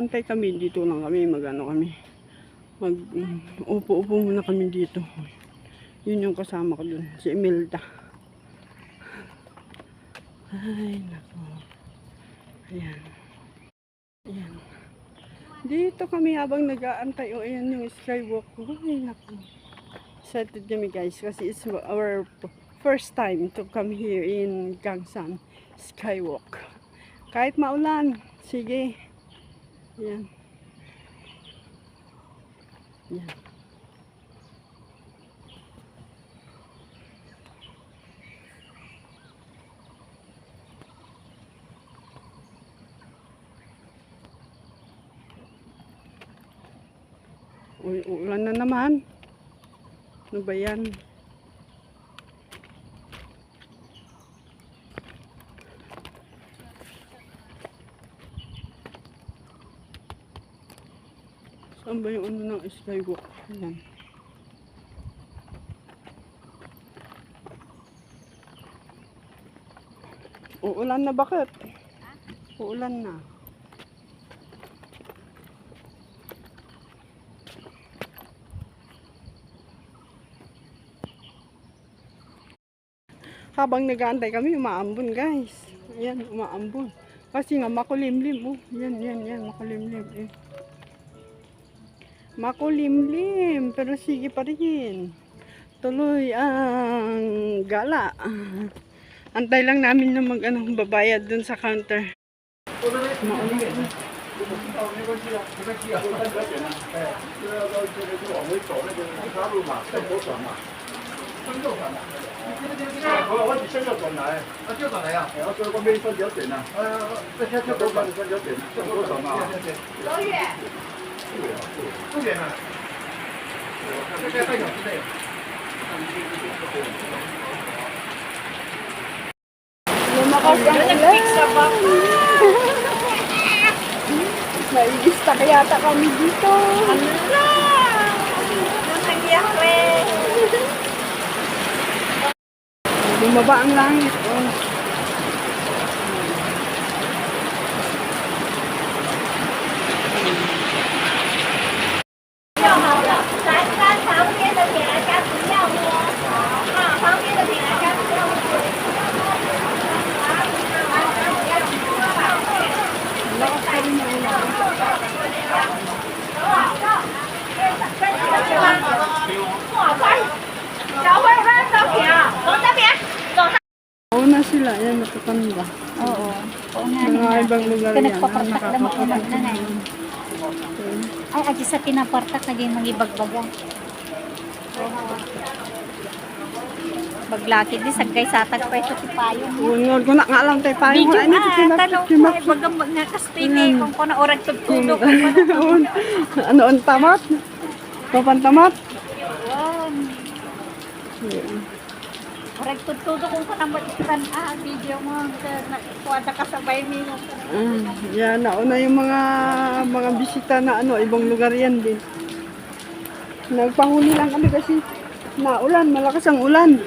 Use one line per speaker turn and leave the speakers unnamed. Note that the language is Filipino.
nag-aantay kami, dito lang kami, upo-upo muna kami dito. Yun yung kasama ko dun, si Imelda. Ay, nako. Ayan. Ayan. Dito kami habang nag-aantay. O, ayan yung skywalk. Ay, nako. Excited kami guys kasi it's our first time to come here in Gangsan Skywalk. Kahit maulan, sige. Ayan. Ayan. Uy, ulan na naman. Ano ba yan? Saan ba yung ano ng skywalk? Ayan. Uulan na bakit? Uulan na. Habang nag-aantay kami, umaambon guys. Ayan, umaambon. Kasi nga makulimlim. Oh, yan, makulimlim. Eh. Makulimlim, pero sige pa rin. Tuloy ang gala. Antay lang namin na babayad dun sa counter. Maulan.
我只需要轉嚟，我需要轉嚟啊！我最個尾分咗段啊！即係一多分咗段，多少嘛？老遠，不遠啊！這個半小時內。
Lumakas ang ulan. Naigista kaya yata kami dito.
Ano na? Nangyayak rin.
Bumaba ang langit. Oh. Na sila, yan, nakakanda.
Oo.
Mga ibang lugar yan.
Nagpapartak na makulang na na. Ay, agi sa pinapartak, naging magibagbaga. Baglaki di, sagay satag pa ito si Payon.
Unod ko na nga lang tayo payo.
Video, tanong ko, ay bagang nga kastini, kung ko na orag tutulog.
Ano ang tamat? Papantamat?
Orag tutulog kung ko na mag-istan, video mo, nakuwada ka sa bayan mo.
Yan, nauna yung mga bisita na ibang lugar yan din. Nagpahuli lang kami kasi naulan, malakas ang ulan.